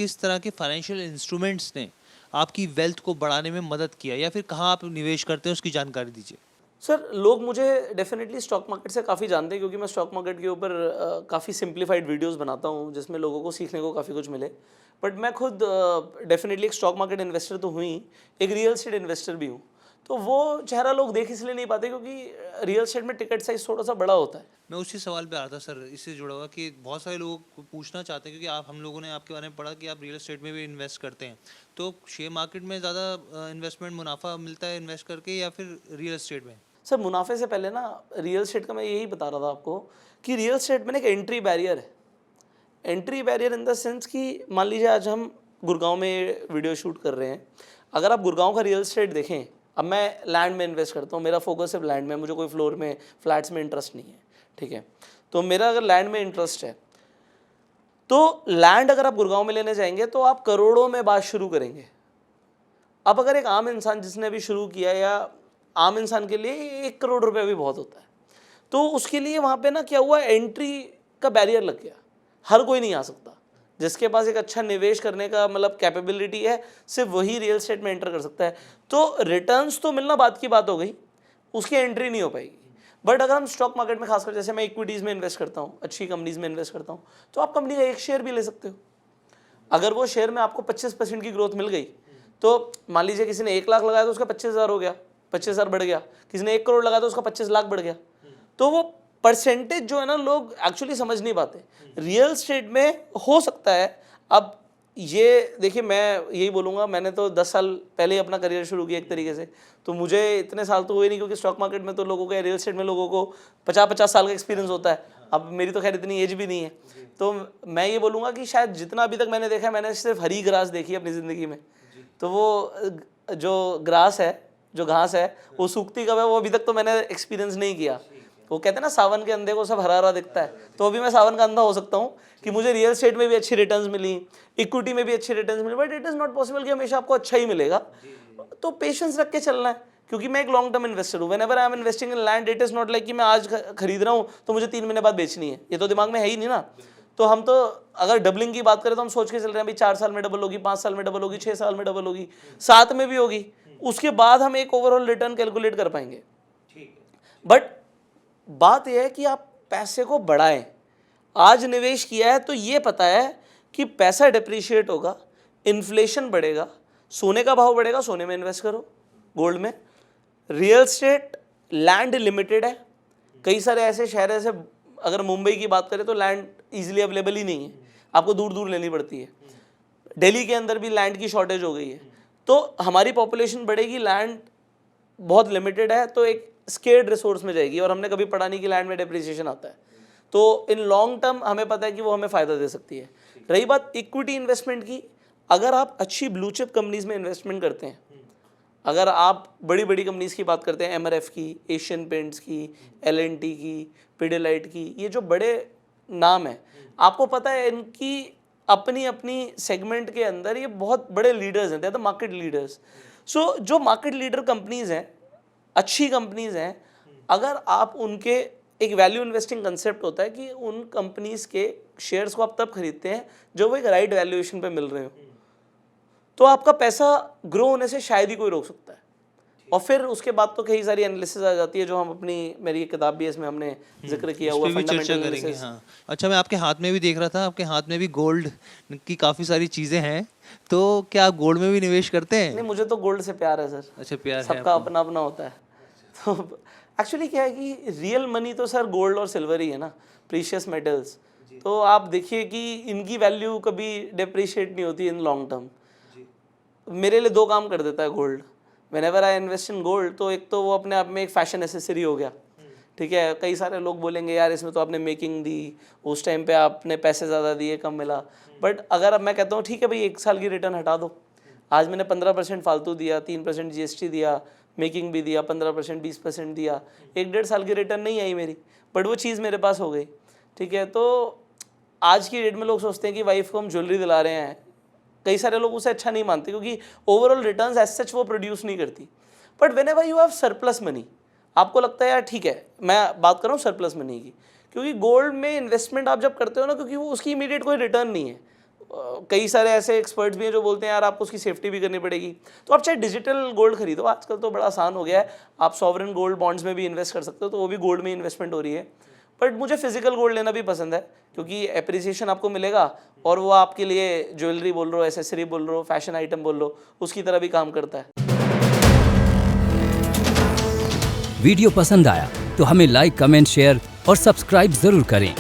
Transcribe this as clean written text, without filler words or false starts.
किस तरह के फाइनेंशियल इंस्ट्रूमेंट्स ने आपकी वेल्थ को बढ़ाने में मदद किया, या फिर कहाँ आप निवेश करते हैं उसकी जानकारी दीजिए। सर, लोग मुझे डेफिनेटली स्टॉक मार्केट से काफ़ी जानते हैं, क्योंकि मैं स्टॉक मार्केट के ऊपर काफ़ी सिंप्लीफाइड वीडियोस बनाता हूँ जिसमें लोगों को सीखने को काफ़ी कुछ मिले। बट मैं खुद डेफिनेटली एक स्टॉक मार्केट इन्वेस्टर तो हुई, एक रियल एस्टेट इन्वेस्टर भी हूँ। तो वो चेहरा लोग देख इसलिए नहीं पाते क्योंकि रियल एस्टेट में टिकट साइज थोड़ा सा बड़ा होता है। मैं उसी सवाल पे आ रहा था सर, इससे जुड़ा हुआ कि बहुत सारे लोग पूछना चाहते हैं, क्योंकि आप हम लोगों ने आपके बारे में पढ़ा कि आप रियल एस्टेट में भी इन्वेस्ट करते हैं। तो शेयर मार्केट में ज़्यादा इन्वेस्टमेंट मुनाफा मिलता है इन्वेस्ट करके, या फिर रियल एस्टेट में? सर, मुनाफे से पहले ना रियल एस्टेट का मैं यही बता रहा था आपको कि रियल एस्टेट में एक एंट्री बैरियर है। Entry barrier in the sense कि मान लीजिए आज हम गुड़गांव में वीडियो शूट कर रहे हैं। अगर आप गुड़गांव का रियल एस्टेट देखें, अब मैं लैंड में इन्वेस्ट करता हूँ, मेरा फोकस सिर्फ लैंड में, मुझे कोई फ्लोर में फ्लैट्स में इंटरेस्ट नहीं है, ठीक है। तो मेरा अगर लैंड में इंटरेस्ट है तो लैंड अगर आप गुड़गांव में लेने जाएंगे तो आप करोड़ों में बात शुरू करेंगे। अब अगर एक आम इंसान जिसने अभी शुरू किया, या आम इंसान के लिए 1 करोड़ रुपये भी बहुत होता है, तो उसके लिए वहाँ पे ना क्या हुआ, एंट्री का बैरियर लग गया। हर कोई नहीं आ सकता। जिसके पास एक अच्छा निवेश करने का मतलब कैपेबिलिटी है, सिर्फ वही रियल एस्टेट में एंटर कर सकता है। तो रिटर्न्स तो मिलना बात की बात हो गई, उसकी एंट्री नहीं हो पाएगी। बट अगर हम स्टॉक मार्केट में खासकर, जैसे मैं इक्विटीज़ में इन्वेस्ट करता हूँ, अच्छी कंपनीज में इन्वेस्ट करता हूँ, तो आप कंपनी का एक शेयर भी ले सकते हो। अगर वो शेयर में आपको 25% की ग्रोथ मिल गई, तो मान लीजिए किसी ने 1 लाख लगाया तो उसका 25,000 हो गया, 25,000 बढ़ गया। किसी ने 1 करोड़ लगाया तो उसका 25 लाख बढ़ गया। तो वो परसेंटेज जो है ना, लोग एक्चुअली समझ नहीं पाते। रियल एस्टेट में हो सकता है। अब ये देखिए, मैं यही बोलूँगा, मैंने तो 10 साल पहले ही अपना करियर शुरू किया एक तरीके से, तो मुझे इतने साल तो हुए नहीं, क्योंकि स्टॉक मार्केट में तो लोगों को, रियल एस्टेट में लोगों को 50-50 साल का एक्सपीरियंस होता है। अब मेरी तो खैर इतनी एज भी नहीं है। तो मैं ये बोलूँगा कि शायद जितना अभी तक मैंने देखा है, मैंने सिर्फ हरी ग्रास देखी है अपनी ज़िंदगी में। तो वो जो ग्रास है, जो घास है, वो सूखती कब है, वो अभी तक तो मैंने एक्सपीरियंस नहीं किया। वो कहते हैं ना, सावन के अंधे को सब हरा हरा दिखता है, तो अभी मैं सावन का अंधा हो सकता हूँ कि मुझे रियल एस्टेट में भी अच्छी रिटर्न्स मिली, इक्विटी में भी अच्छी रिटर्न्स मिली, but it is not possible कि हमेशा आपको अच्छा ही मिलेगा। तो पेशेंस रख के चलना है, क्योंकि मैं एक लॉन्ग टर्म इन्वेस्टर हूँ। Whenever I am investing in land, it is not like कि मैं आज खरीद रहा हूँ तो मुझे 3 महीने बाद बेचनी है, ये तो दिमाग में है ही नहीं ना। तो हम तो अगर डबलिंग की बात करें तो हम सोच के चल रहे हैं भाई 4 साल में डबल होगी, 5 साल में डबल होगी, 6 साल में डबल होगी, 7 में भी होगी। उसके बाद हम एक ओवरऑल रिटर्न कैलकुलेट कर पाएंगे। बट बात यह है कि आप पैसे को बढ़ाएं। आज निवेश किया है तो ये पता है कि पैसा डिप्रिशिएट होगा, इन्फ्लेशन बढ़ेगा, सोने का भाव बढ़ेगा, सोने में इन्वेस्ट करो, गोल्ड में। रियल एस्टेट लैंड लिमिटेड है। कई सारे ऐसे शहर, ऐसे अगर मुंबई की बात करें तो लैंड इजीली अवेलेबल ही नहीं है, आपको दूर दूर लेनी पड़ती है। दिल्ली के अंदर भी लैंड की शॉर्टेज हो गई है। तो हमारी पॉपुलेशन बढ़ेगी, लैंड बहुत लिमिटेड है, तो एक स्केर्ड रिसोर्स में जाएगी। और हमने कभी पढ़ा नहीं कि लैंड में डेप्रिसिएशन आता है, तो इन लॉन्ग टर्म हमें पता है कि वो हमें फ़ायदा दे सकती है। रही बात इक्विटी इन्वेस्टमेंट की, अगर आप अच्छी ब्लू चिप कंपनीज में इन्वेस्टमेंट करते हैं, अगर आप बड़ी बड़ी कंपनीज की बात करते हैं, एमआरएफ की, एशियन पेंट्स की, एलएनटी की, पिडिलाइट की, ये जो बड़े नाम हैं, आपको पता है इनकी अपनी अपनी सेगमेंट के अंदर ये बहुत बड़े लीडर्स हैं, they are the market leaders. So जो मार्केट लीडर कंपनीज हैं, अच्छी कंपनीज हैं, अगर आप उनके, एक वैल्यू इन्वेस्टिंग कंसेप्ट होता है कि उन कंपनीज के शेयर्स को आप तब खरीदते हैं जो वो एक राइट वैल्यूएशन पे मिल रहे हो, तो आपका पैसा ग्रो होने से शायद ही कोई रोक सकता है। और फिर उसके बाद तो कई सारी एनालिसिस आ जाती है, जो हम अपनी, मेरी एक किताब भी है इसमें हमने जिक्र किया हुआ, फंडामेंटल एनालिसिस। हाँ, अच्छा, मैं आपके हाथ में भी देख रहा था, आपके हाथ में भी गोल्ड की काफ़ी सारी चीज़ें हैं, तो क्या आप गोल्ड में भी निवेश करते हैं? नहीं, मुझे तो गोल्ड से प्यार है सर। अच्छा, प्यार है, सबका अपना अपना होता है। तो एक्चुअली क्या है कि रियल मनी तो सर गोल्ड और सिल्वर ही है ना, प्रीशियस मेटल्स। तो आप देखिए कि इनकी वैल्यू कभी डिप्रिशिएट नहीं होती इन लॉन्ग टर्म। मेरे लिए 2 काम कर देता है gold. Whenever I invest in gold, तो एक तो वो अपने आप में एक फैशन एसेसरी हो गया, ठीक है। कई सारे लोग बोलेंगे यार इसमें तो आपने मेकिंग दी, उस टाइम पे आपने पैसे ज़्यादा दिए, कम मिला। बट अगर अब मैं कहता हूँ ठीक है भाई, 1 साल की रिटर्न हटा दो, आज मैंने 15% फालतू दिया, 3% जीएसटी दिया, मेकिंग भी दिया, 15% 20% दिया, 1-1.5 साल की रिटर्न नहीं आई मेरी, बट वो चीज़ मेरे पास हो गई, ठीक है। तो आज की डेट में लोग सोचते हैं कि वाइफ को हम ज्वेलरी दिला रहे हैं, कई सारे लोग उसे अच्छा नहीं मानते, क्योंकि ओवरऑल रिटर्न्स एज सच वो प्रोड्यूस नहीं करती। But whenever you have surplus money, आपको लगता है यार ठीक है, मैं बात कर रहा हूँ सरप्लस मनी की, क्योंकि गोल्ड में इन्वेस्टमेंट आप जब करते हो ना, क्योंकि वो उसकी इमीडिएट कोई रिटर्न नहीं है, कई सारे ऐसे एक्सपर्ट्स भी हैं जो बोलते हैं यार आपको उसकी सेफ्टी भी करनी पड़ेगी। तो आप चाहे डिजिटल गोल्ड खरीदो, आजकल तो बड़ा आसान हो गया है, आप सॉवरेन गोल्ड बॉन्ड्स में भी इन्वेस्ट कर सकते हो, तो वो भी गोल्ड में इन्वेस्टमेंट हो रही है। बट मुझे फिजिकल गोल्ड लेना भी पसंद है, क्योंकि एप्रिसिएशन आपको मिलेगा और वो आपके लिए ज्वेलरी बोल रहे हो, एसेसरी बोल रहे हो, फैशन आइटम बोल लो, उसकी तरह भी काम करता है। वीडियो पसंद आया तो हमें लाइक, कमेंट, शेयर और सब्सक्राइब जरूर करें।